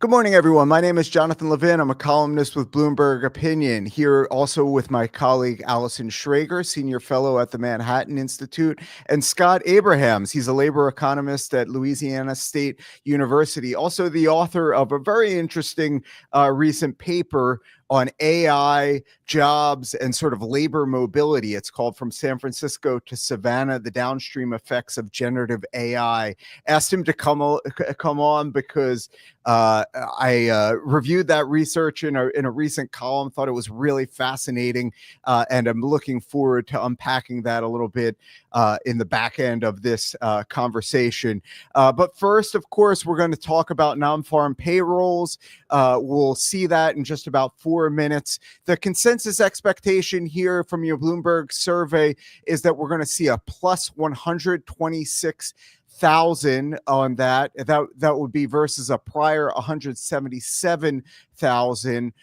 Good morning, everyone. My name is Jonathan Levin. I'm a columnist with Bloomberg Opinion, here also with my colleague Allison Schrager, senior fellow at the Manhattan Institute, and Scott Abrahams. He's a labor economist at Louisiana State University, also the author of a very interesting recent paper on AI, jobs, and sort of labor mobility. It's called From San Francisco to Savannah, the Downstream Effects of Generative AI. Asked him to come on because I reviewed that research in a recent column, thought it was really fascinating, and I'm looking forward to unpacking that a little bit in the back end of this conversation. But first, of course, we're going to talk about non-farm payrolls. We'll see that in just about 4 minutes. The consensus expectation here from your Bloomberg survey is that we're going to see a plus 126,000 on that. That would be versus a prior 177,000.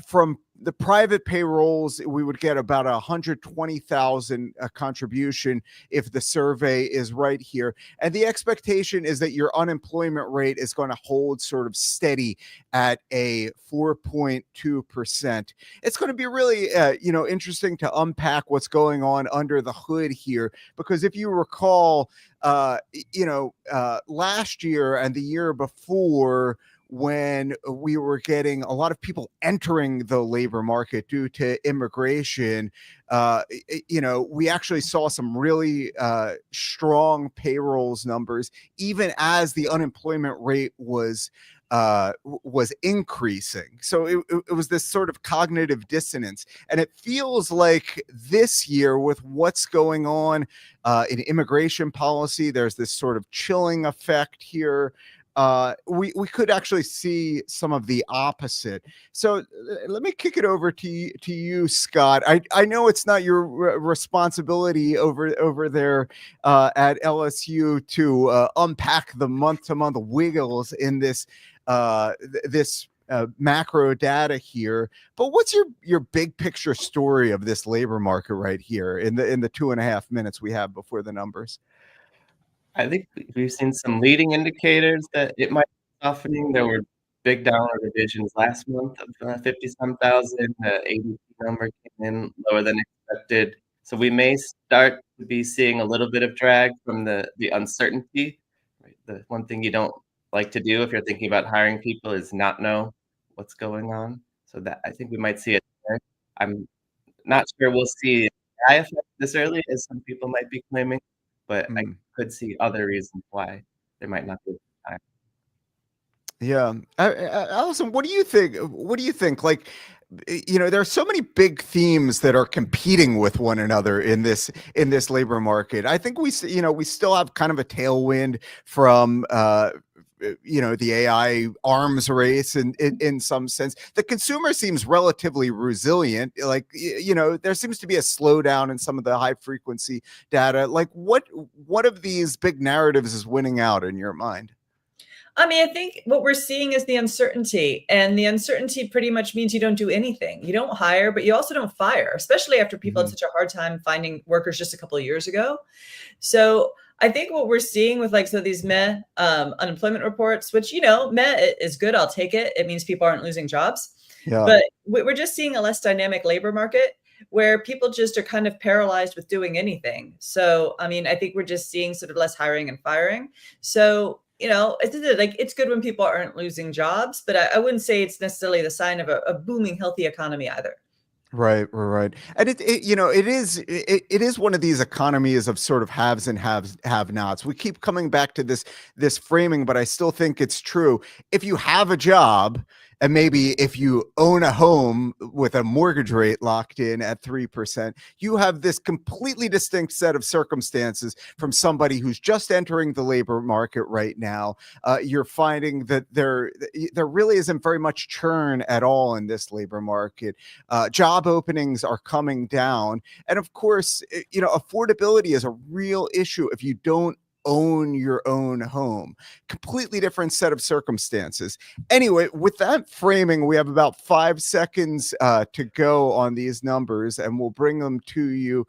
From the private payrolls, we would get about 120,000 contribution if the survey is right here. And the expectation is that your unemployment rate is going to hold sort of steady at a 4.2%. It's going to be really, interesting to unpack what's going on under the hood here, because if you recall, last year and the year before, when we were getting a lot of people entering the labor market due to immigration, we actually saw some really strong payrolls numbers, even as the unemployment rate was increasing. So it was this sort of cognitive dissonance. And it feels like this year, with what's going on in immigration policy, there's this sort of chilling effect here. We could actually see some of the opposite. So let me kick it over to you, Scott. I know it's not your responsibility over there at LSU to unpack the month-to-month wiggles in this macro data here, but what's your big picture story of this labor market right here in the 2.5 minutes we have before the numbers? I think we've seen some leading indicators that it might be softening. There were big downward revisions last month of 50-some thousand. The ADP number came in lower than expected. So we may start to be seeing a little bit of drag from the uncertainty. Right? The one thing you don't like to do if you're thinking about hiring people is not know what's going on. So that I think we might see it there. I'm not sure we'll see AI effect this early, as some people might be claiming, but I could see other reasons why there might not be time. Yeah. Allison, what do you think? Like, there are so many big themes that are competing with one another in this labor market. I think we still have kind of a tailwind from the AI arms race in some sense. The consumer seems relatively resilient. Like, there seems to be a slowdown in some of the high frequency data. Like, what of these big narratives is winning out in your mind? I mean, I think what we're seeing is the uncertainty, and the uncertainty pretty much means you don't do anything. You don't hire, but you also don't fire, especially after people had such a hard time finding workers just a couple of years ago. So I think what we're seeing with these meh unemployment reports, which, meh is good. I'll take it. It means people aren't losing jobs. Yeah. But we're just seeing a less dynamic labor market where people just are kind of paralyzed with doing anything. So, I mean, I think we're just seeing sort of less hiring and firing. So, it's good when people aren't losing jobs, but I wouldn't say it's necessarily the sign of a booming, healthy economy either. Right. And it is one of these economies of sort of haves and have nots. We keep coming back to this framing, but I still think it's true. If you have a job, and maybe if you own a home with a mortgage rate locked in at 3%, you have this completely distinct set of circumstances from somebody who's just entering the labor market right now. You're finding that there really isn't very much churn at all in this labor market. Job openings are coming down. And of course, affordability is a real issue if you don't own your own home. Completely different set of circumstances. Anyway, with that framing, we have about 5 seconds to go on these numbers, and we'll bring them to you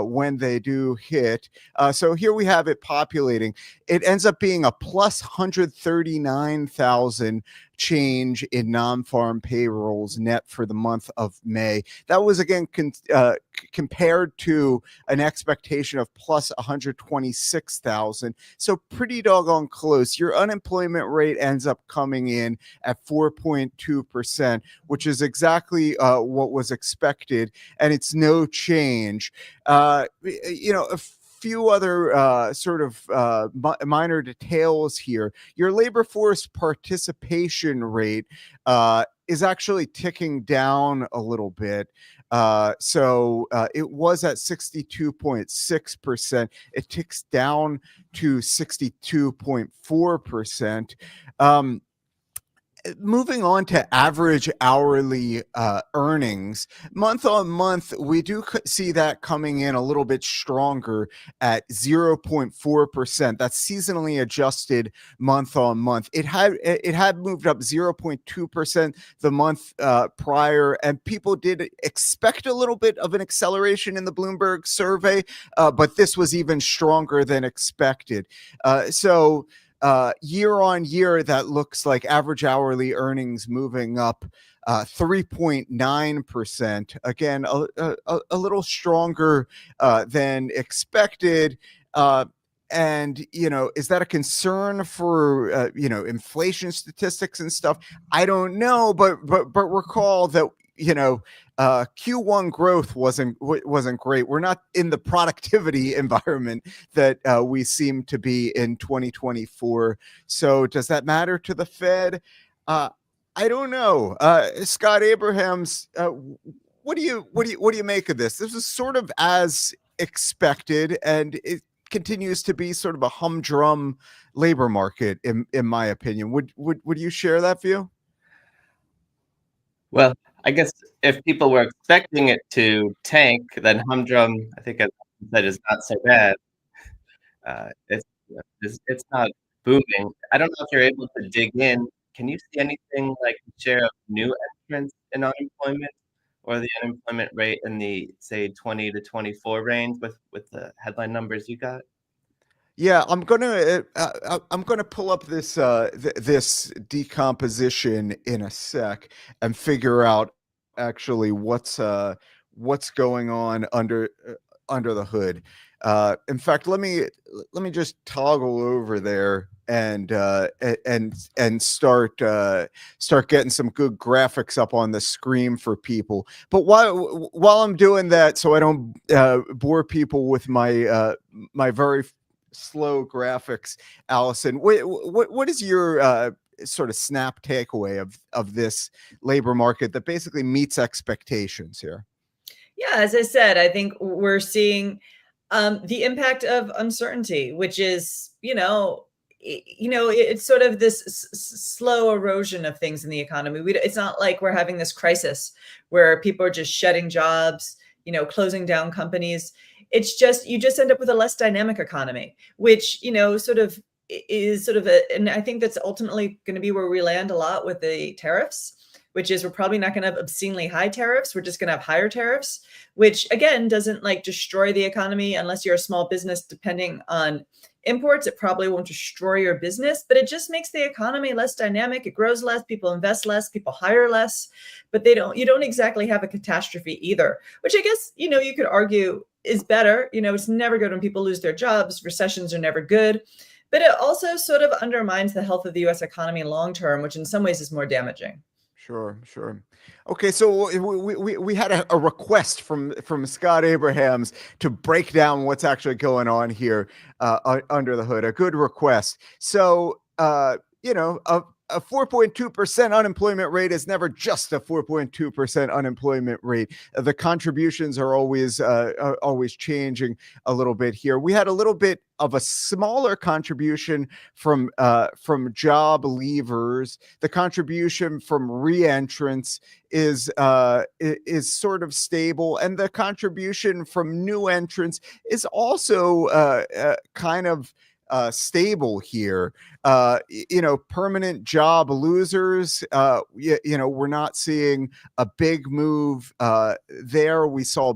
when they do hit. So here we have it populating. It ends up being a plus 139,000 change in non-farm payrolls net for the month of May. That was again compared to an expectation of plus 126,000. So pretty doggone close. Your unemployment rate ends up coming in at 4.2%, which is exactly what was expected, and it's no change. A few other minor details here. Your labor force participation rate is actually ticking down a little bit. So it was at 62.6%. It ticks down to 62.4%. Moving on to average hourly earnings, month on month, we do see that coming in a little bit stronger at 0.4%. That's seasonally adjusted month on month. It had moved up 0.2% the month prior, and people did expect a little bit of an acceleration in the Bloomberg survey, but this was even stronger than expected. Year on year, that looks like average hourly earnings moving up 3.9%. Again, a little stronger than expected. And, is that a concern for, inflation statistics and stuff? I don't know, but recall that, Q1 growth wasn't great. We're not in the productivity environment that we seem to be in 2024. So does that matter to the Fed? I don't know. Scott Abrahams, what do you make of this? This is sort of as expected, and it continues to be sort of a humdrum labor market, in my opinion. Would you share that view? Well, I guess if people were expecting it to tank, then humdrum, I think, as you said, is not so bad. It's not booming. I don't know if you're able to dig in. Can you see anything like the share of new entrants in unemployment, or the unemployment rate in the, say, 20 to 24 range with the headline numbers you got? Yeah, I'm gonna pull up this this decomposition in a sec and figure out actually what's going on under the hood. In fact, let me just toggle over there and start getting some good graphics up on the screen for people. But while I'm doing that, so I don't bore people with my my very slow graphics, Allison, what is your sort of snap takeaway of this labor market that basically meets expectations here? Yeah, as I said, I think we're seeing the impact of uncertainty, which is, it's sort of this slow erosion of things in the economy. It's not like we're having this crisis where people are just shedding jobs, closing down companies. It's just, you just end up with a less dynamic economy, which, and I think that's ultimately going to be where we land a lot with the tariffs, which is we're probably not going to have obscenely high tariffs. We're just going to have higher tariffs, which again, doesn't like destroy the economy unless you're a small business depending on imports. It probably won't destroy your business, but it just makes the economy less dynamic. It grows less, people invest less, people hire less, but you don't exactly have a catastrophe either, which I guess, you could argue is better. It's never good when people lose their jobs. Recessions are never good, but it also sort of undermines the health of the US economy long term, which in some ways is more damaging. Sure. Okay, so we had a request from Scott Abrahams to break down what's actually going on here under the hood. A good request. So, a 4.2% unemployment rate is never just a 4.2% unemployment rate. The contributions are always changing a little bit here. We had a little bit of a smaller contribution from job leavers. The contribution from reentrants is sort of stable, and the contribution from new entrants is also kind of stable here. Permanent job losers. We're not seeing a big move there. We saw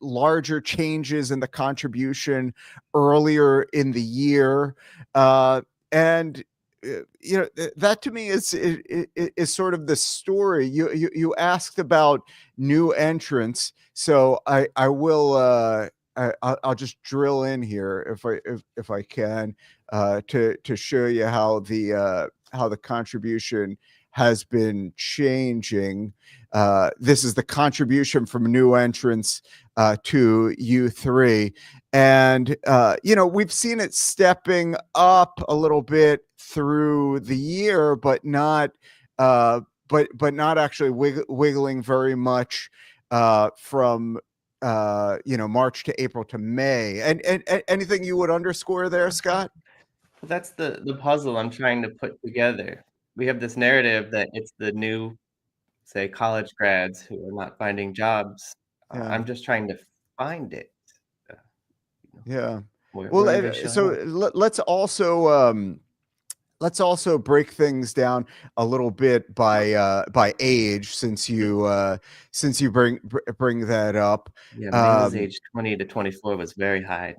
larger changes in the contribution earlier in the year, and that to me is sort of the story. You asked about new entrants, so I will I'll just drill in here if I can to show you how the contribution has been changing. This is the contribution from new entrants to U3. And, we've seen it stepping up a little bit through the year, but not actually wiggling very much from March to April to May. And anything you would underscore there, Scott? Well, that's the puzzle I'm trying to put together. We have this narrative that it's the new, say, college grads who are not finding jobs. Yeah. I'm just trying to find it. Yeah. Where Well, are they showing so up? let's also break things down a little bit by age, since you bring that up. Yeah, males age 20 to 24 was very high,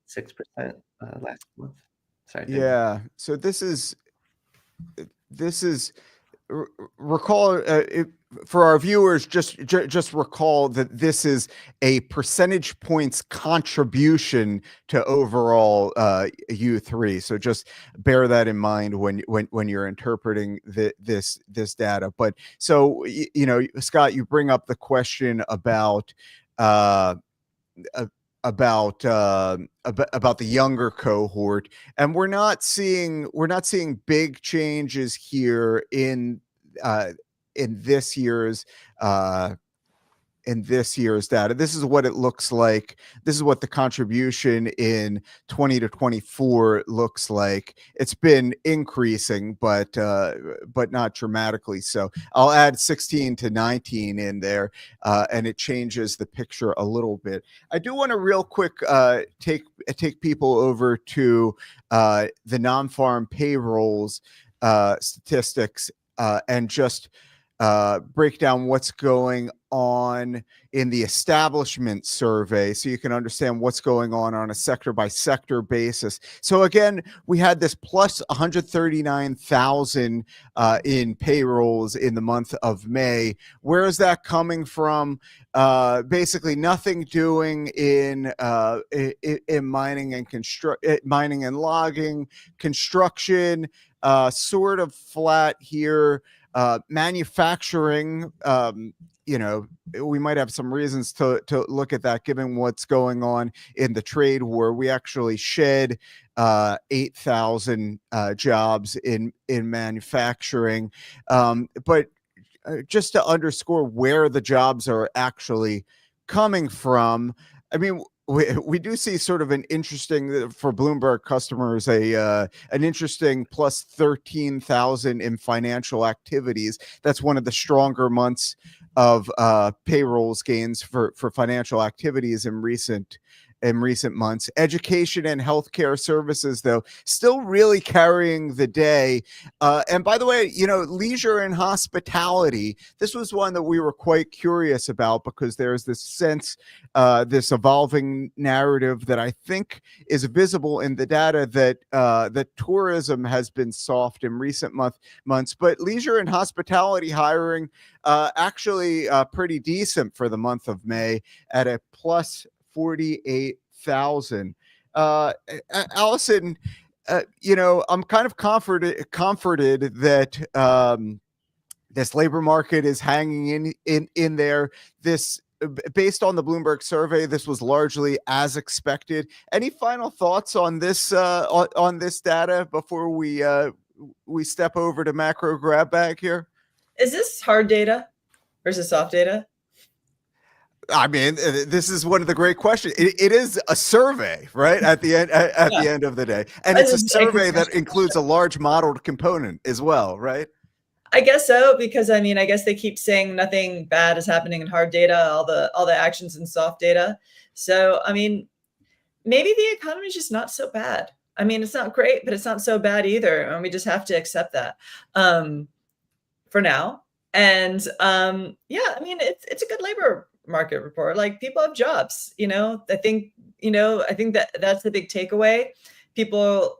6% last month. Sorry. Yeah. So this is recall for our viewers, just recall that this is a percentage points contribution to overall U3. So just bear that in mind when you're interpreting this data. But so Scott, you bring up the question about the younger cohort, and we're not seeing big changes here in this year's data. This is what it looks like. This is what the contribution in 20 to 24 looks like. It's been increasing, but not dramatically. So I'll add 16 to 19 in there, and it changes the picture a little bit. I do want to real quick take people over to the non-farm payrolls statistics and just break down what's going on in the establishment survey, so you can understand what's going on a sector by sector basis. So again, we had this plus 139,000 in payrolls in the month of May. Where is that coming from? Basically nothing doing in mining and logging, construction, sort of flat here. Manufacturing, we might have some reasons to look at that given what's going on in the trade war. We actually shed 8,000 jobs in manufacturing. But just to underscore where the jobs are actually coming from, I mean, we do see sort of an interesting, for Bloomberg customers, an interesting plus 13,000 in financial activities. That's one of the stronger months of payrolls gains for financial activities in recent months. Education and healthcare services, though, still really carrying the day. And by the way, leisure and hospitality, this was one that we were quite curious about, because there's this sense, this evolving narrative that I think is visible in the data that tourism has been soft in recent months, but leisure and hospitality hiring actually pretty decent for the month of May at a plus 48,000. Allison, I'm kind of comforted that this labor market is hanging in there. This, based on the Bloomberg survey, this was largely as expected. Any final thoughts on this on this data before we step over to macro grab bag here? Is this hard data versus soft data? I mean, this is one of the great questions. It is a survey, right? At the end, the end of the day, and it's a survey that includes a large modeled component as well, right? I guess so, because I guess they keep saying nothing bad is happening in hard data, all the actions in soft data. So maybe the economy is just not so bad. I mean, it's not great, but it's not so bad either. And we just have to accept that for now. And yeah, I mean, it's a good labor market report. Like people have jobs, I think, I think that that's the big takeaway. People,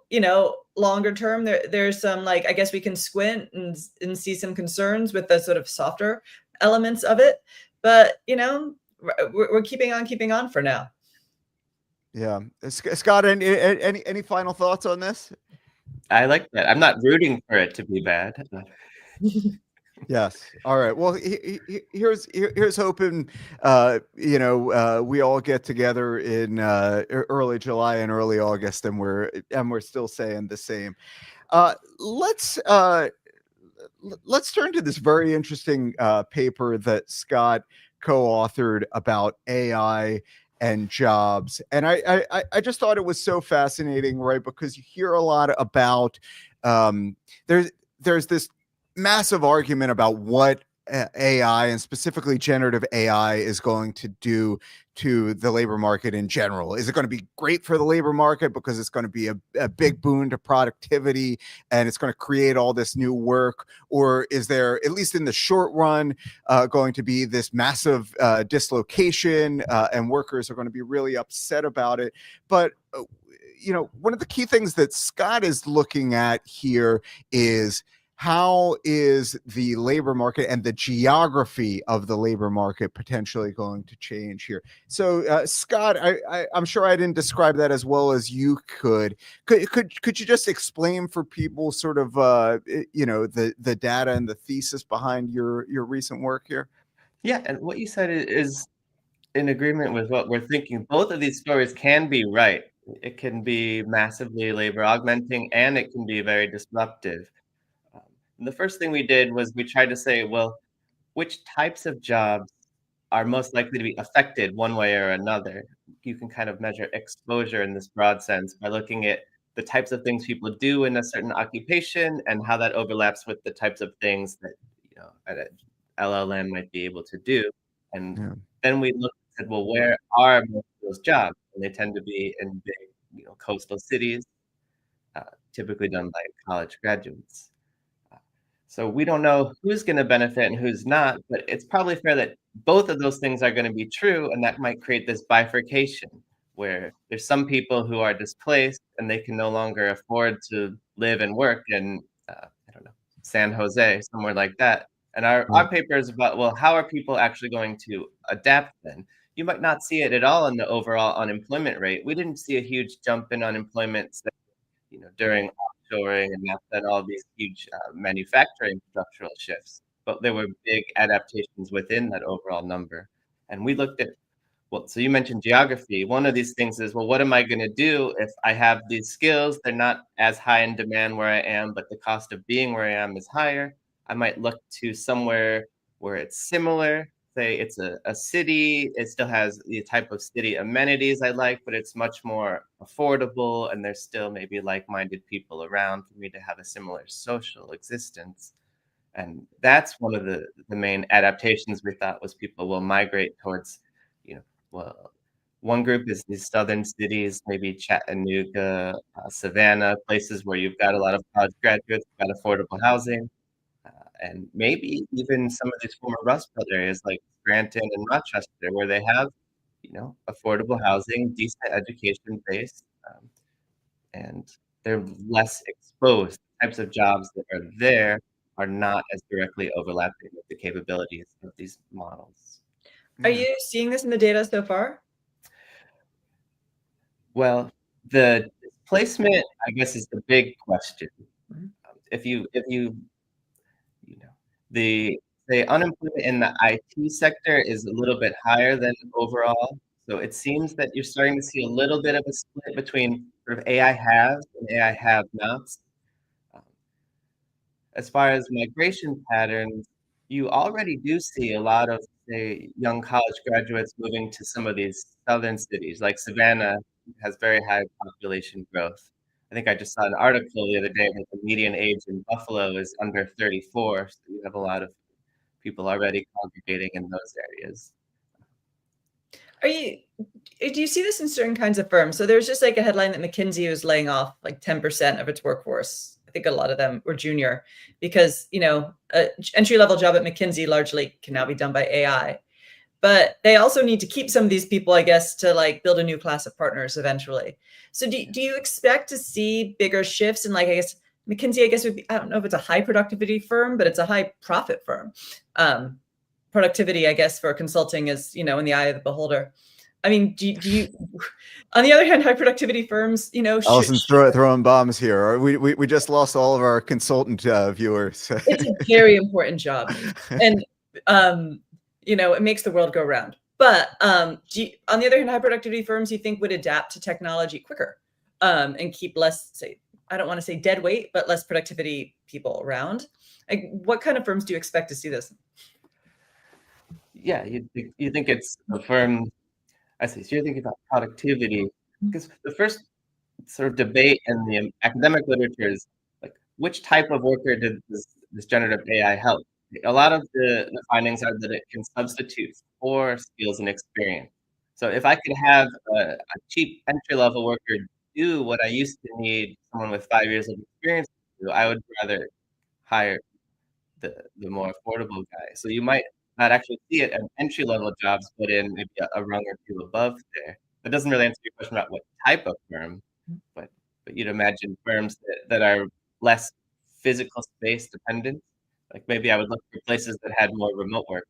longer term, there's some, like, I guess we can squint and see some concerns with the sort of softer elements of it. But, we're keeping on for now. Yeah. Scott, any final thoughts on this? I like that. I'm not rooting for it to be bad. Yes. All right. Well, here's hoping. We all get together in early July and early August, and we're still saying the same. Let's turn to this very interesting paper that Scott co-authored about AI and jobs, and I just thought it was so fascinating, right? Because you hear a lot about there's this massive argument about what AI and specifically generative AI is going to do to the labor market in general. Is it going to be great for the labor market because it's going to be a big boon to productivity and it's going to create all this new work? Or is there, at least in the short run, going to be this massive dislocation and workers are going to be really upset about it? But one of the key things that Scott is looking at here is how is the labor market and the geography of the labor market potentially going to change here? So, Scott, I'm sure I didn't describe that as well as you could. Could you just explain for people sort of the data and the thesis behind your recent work here? Yeah, and what you said is in agreement with what we're thinking. Both of these stories can be right. It can be massively labor augmenting, and it can be very disruptive. And the first thing we did was we tried to say, well, which types of jobs are most likely to be affected one way or another? You can kind of measure exposure in this broad sense by looking at the types of things people do in a certain occupation and how that overlaps with the types of things that an LLM might be able to do. And then we looked and said, well, where are most of those jobs? And they tend to be in big, coastal cities, typically done by college graduates. So we don't know who's going to benefit and who's not, but it's probably fair that both of those things are going to be true, and that might create this bifurcation where there's some people who are displaced and they can no longer afford to live and work in, I don't know, San Jose, somewhere like that. And our paper is about, well, how are people actually going to adapt then? You might not see it at all in the overall unemployment rate. We didn't see a huge jump in unemployment, during offshoring and then all these huge manufacturing structural shifts. But there were big adaptations within that overall number. And we looked at, well, so you mentioned geography. One of these things is, well, what am I going to do if I have these skills? They're not as high in demand where I am, but the cost of being where I am is higher. I might look to somewhere where it's similar. Say it's a city, it still has the type of city amenities I like, but it's much more affordable, and there's still maybe like-minded people around for me to have a similar social existence. And that's one of the main adaptations we thought was people will migrate towards, well, one group is these southern cities, maybe Chattanooga, Savannah, places where you've got a lot of college graduates, got affordable housing. And maybe even some of these former Rust Belt areas like Scranton and Rochester, where they have, affordable housing, decent education base, and they're less exposed. The types of jobs that are there are not as directly overlapping with the capabilities of these models. Are you seeing this in the data so far? Well, the displacement, I guess, is the big question. If you the unemployment in the IT sector is a little bit higher than overall. So it seems that you're starting to see a little bit of a split between sort of AI haves and AI have-nots. As far as migration patterns, you already do see a lot of, say, young college graduates moving to some of these southern cities, like Savannah has very high population growth. I think I just saw an article the other day that the median age in Buffalo is under 34, so you have a lot of people already congregating in those areas. Do you see this in certain kinds of firms? So there's just like a headline that McKinsey was laying off like 10% of its workforce. I think a lot of them were junior because, an entry-level job at McKinsey largely can now be done by AI. But they also need to keep some of these people, I guess, to like build a new class of partners eventually. So do you expect to see bigger shifts in, like, I guess McKinsey, I guess would be, I don't know if it's a high productivity firm, but it's a high profit firm. Productivity, I guess, for consulting is, in the eye of the beholder. I mean, do you, on the other hand, high productivity firms, Allison's throwing bombs here. We just lost all of our consultant viewers. It's a very important job. And, it makes the world go round. But on the other hand, high productivity firms, you think would adapt to technology quicker and keep less, say, I don't want to say dead weight, but less productivity people around. Like, what kind of firms do you expect to see this? Yeah, you think it's a firm. I see. So you're thinking about productivity, because the first sort of debate in the academic literature is like, which type of worker did this generative AI help? A lot of the findings are that it can substitute for skills and experience. So if I could have a cheap entry-level worker do what I used to need someone with 5 years of experience to do, I would rather hire the more affordable guy. So you might not actually see it in entry-level jobs, but in maybe a rung or two above there. That doesn't really answer your question about what type of firm, but you'd imagine firms that are less physical space dependent. Like maybe I would look for places that had more remote work.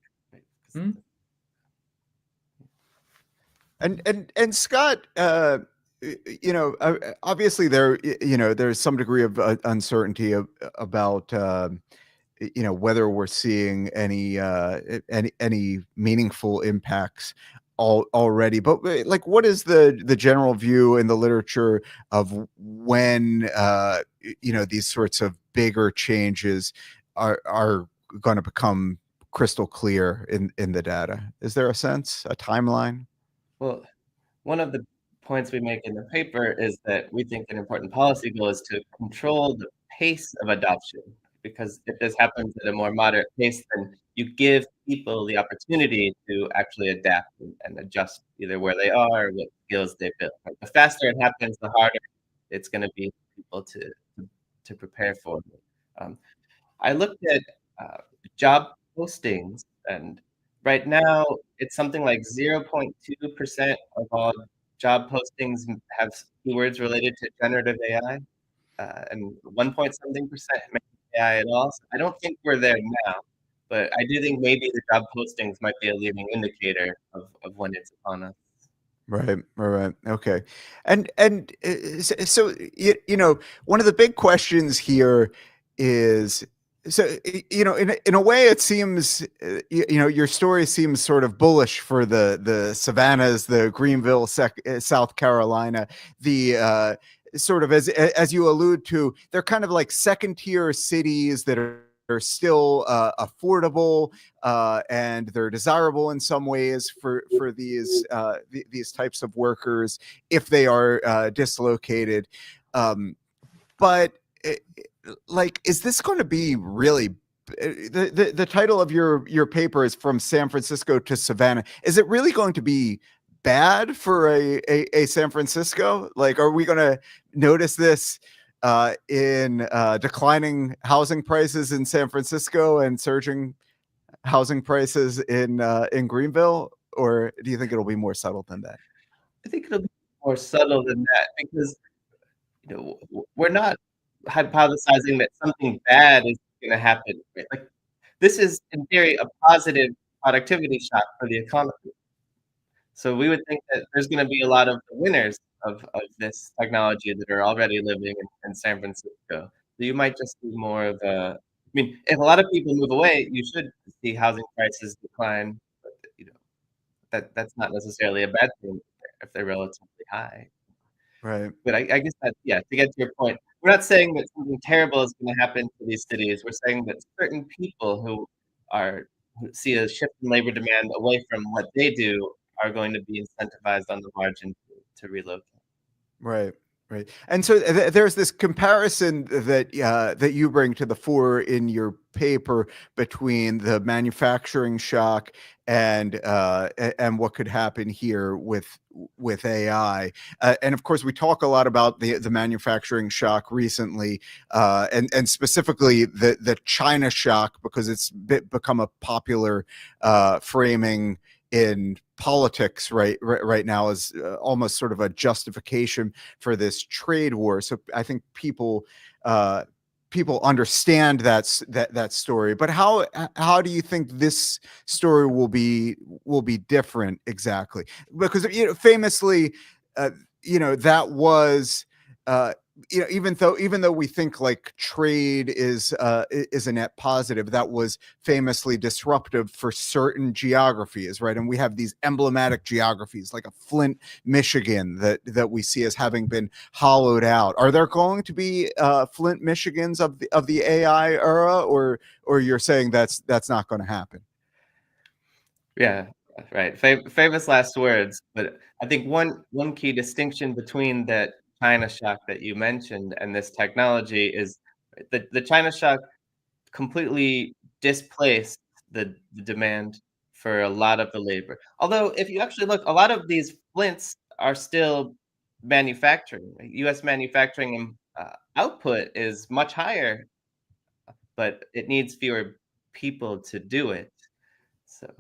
Mm. And Scott, obviously there's some degree of uncertainty about whether we're seeing any meaningful impacts already. But like, what is the general view in the literature of when these sorts of bigger changes are going to become crystal clear in the data? Is there a sense, a timeline? Well, one of the points we make in the paper is that we think an important policy goal is to control the pace of adoption, because if this happens at a more moderate pace, then you give people the opportunity to actually adapt and adjust either where they are or what skills they build. Right? The faster it happens, the harder it's going to be for people to prepare for it. I looked at job postings, and right now it's something like 0.2% of all job postings have keywords related to generative AI, and 1 point something% AI at all. So I don't think we're there now, but I do think maybe the job postings might be a leading indicator of when it's upon us. Right. Okay. And so one of the big questions here is, so in a way it seems your story seems sort of bullish for the Savannahs, the Greenville, South Carolina, the sort of, as you allude to, they're kind of like second tier cities that are still affordable and they're desirable in some ways for these types of workers if they are dislocated. But like, is this going to be really? The title of your paper is From San Francisco to Savannah. Is it really going to be bad for a San Francisco? Like, are we going to notice this in declining housing prices in San Francisco and surging housing prices in Greenville, or do you think it'll be more subtle than that? I think it'll be more subtle than that, because we're not hypothesizing that something bad is going to happen. Right? Like, this is in theory a positive productivity shock for the economy. So we would think that there's going to be a lot of winners of this technology that are already living in San Francisco. So you might just see more of a. I mean, if a lot of people move away, you should see housing prices decline. But that's not necessarily a bad thing if they're relatively high. Right. But I guess that, yeah, to get to your point, we're not saying that something terrible is going to happen to these cities. We're saying that certain people who see a shift in labor demand away from what they do are going to be incentivized on the margin to relocate. Right. And so there's this comparison that that you bring to the fore in your paper between the manufacturing shock and what could happen here with AI. And of course, we talk a lot about the manufacturing shock recently, and specifically the China shock, because it's become a popular framing in politics right now as almost sort of a justification for this trade war. So I think people understand that story, but how do you think this story will be different exactly? Because famously, that was even though we think like trade is a net positive, that was famously disruptive for certain geographies, right? And we have these emblematic geographies like a Flint, Michigan, that we see as having been hollowed out. Are there going to be Flint, Michigans of the AI era, or you're saying that's not going to happen? Yeah, right. Famous last words. But I think one key distinction between that China shock that you mentioned and this technology is the China shock completely displaced the demand for a lot of the labor. Although, if you actually look, a lot of these flints are still manufacturing. U.S. manufacturing output is much higher, but it needs fewer people to do it. So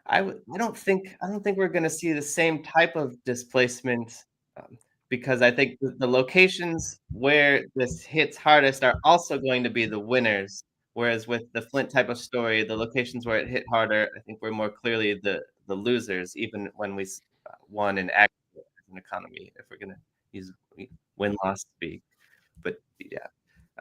I don't think we're going to see the same type of displacement, because I think the locations where this hits hardest are also going to be the winners. Whereas with the Flint type of story, the locations where it hit harder, I think we're more clearly the losers, even when we won in aggregate as an economy, if we're going to use win-loss speak. But yeah.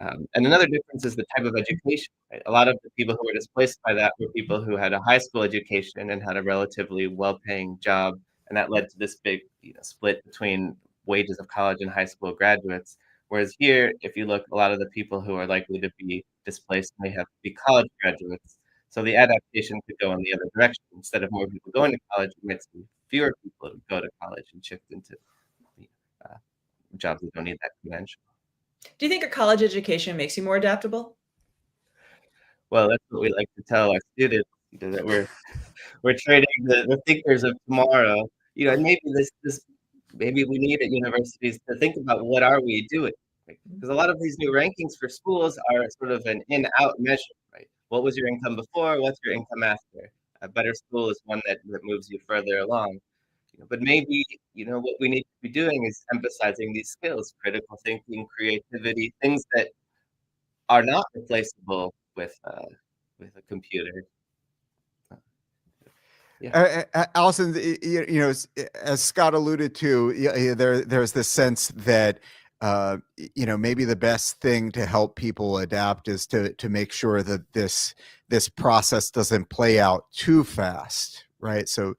And another difference is the type of education. Right? A lot of the people who were displaced by that were people who had a high school education and had a relatively well-paying job, and that led to this big split between wages of college and high school graduates. Whereas here, if you look, a lot of the people who are likely to be displaced may have to be college graduates. So the adaptation could go in the other direction. Instead of more people going to college, you might see fewer people who go to college and shift into uh, jobs that don't need that credential. Do you think a college education makes you more adaptable? Well, that's what we like to tell our students, that we're training the thinkers of tomorrow. And maybe maybe we need at universities to think about what are we doing, because a lot of these new rankings for schools are sort of an in-out measure, right? What was your income before? What's your income after? A better school is one that moves you further along. But maybe what we need to be doing is emphasizing these skills: critical thinking, creativity, things that are not replaceable with a computer. Yeah. Allison, as Scott alluded to, there's this sense that maybe the best thing to help people adapt is to make sure that this process doesn't play out too fast, right? So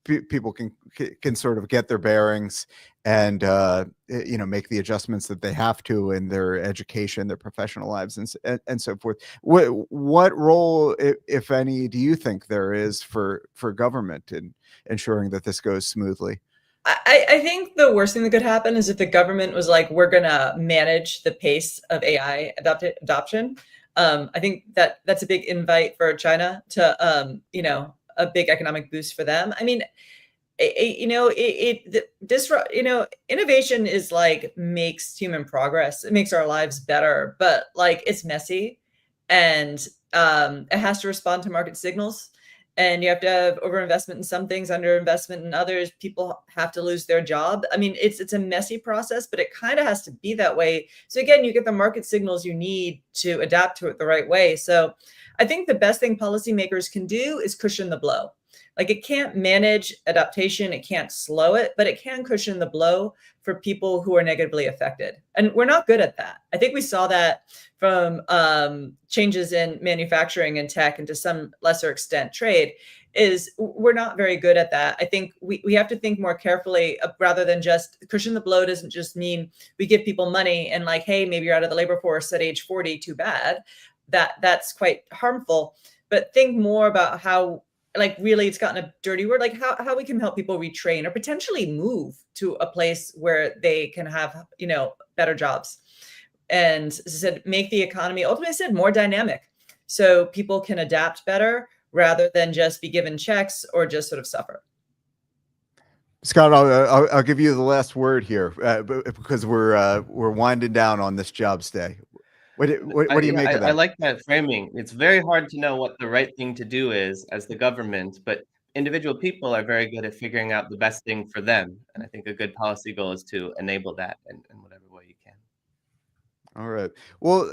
people can sort of get their bearings and make the adjustments that they have to in their education, their professional lives, and so forth. What role, if any, do you think there is for government in ensuring that this goes smoothly? I think the worst thing that could happen is if the government was like, we're going to manage the pace of AI adoption. I think that's a big invite for China to, a big economic boost for them. I mean, innovation is like makes human progress. It makes our lives better, but like it's messy, and it has to respond to market signals. And you have to have overinvestment in some things, underinvestment in others. People have to lose their job. I mean, it's a messy process, but it kind of has to be that way. So again, you get the market signals you need to adapt to it the right way. So I think the best thing policymakers can do is cushion the blow. Like it can't manage adaptation, it can't slow it, but it can cushion the blow for people who are negatively affected. And we're not good at that. I think we saw that from changes in manufacturing and tech, and to some lesser extent trade, is we're not very good at that. I think we have to think more carefully, rather than just cushion the blow doesn't just mean we give people money and like, hey, maybe you're out of the labor force at age 40, too bad. That's quite harmful. But think more about how, like, really it's gotten a dirty word, like how we can help people retrain or potentially move to a place where they can have, better jobs. and said make the economy, ultimately said, more dynamic, so people can adapt better rather than just be given checks or just sort of suffer. Scott, I'll give you the last word here because we're winding down on this jobs day. What do you make of that? I like that framing. It's very hard to know what the right thing to do is as the government, but individual people are very good at figuring out the best thing for them. And I think a good policy goal is to enable that in whatever way you can. All right. Well,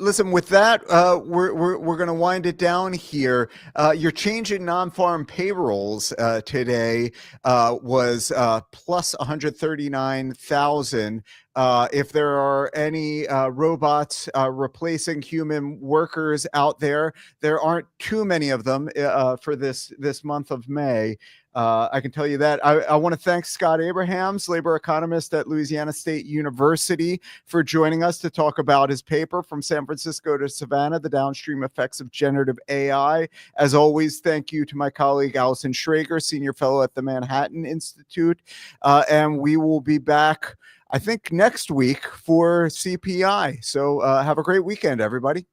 listen, with that, we're going to wind it down here. Your change in non-farm payrolls today was plus 139,000. If there are any robots replacing human workers out there, there aren't too many of them for this month of May. I can tell you that. I want to thank Scott Abrahams, labor economist at Louisiana State University, for joining us to talk about his paper, From San Francisco to Savannah, the Downstream Effects of Generative AI. As always, thank you to my colleague, Allison Schrager, senior fellow at the Manhattan Institute. And we will be back, I think, next week for CPI. So have a great weekend, everybody.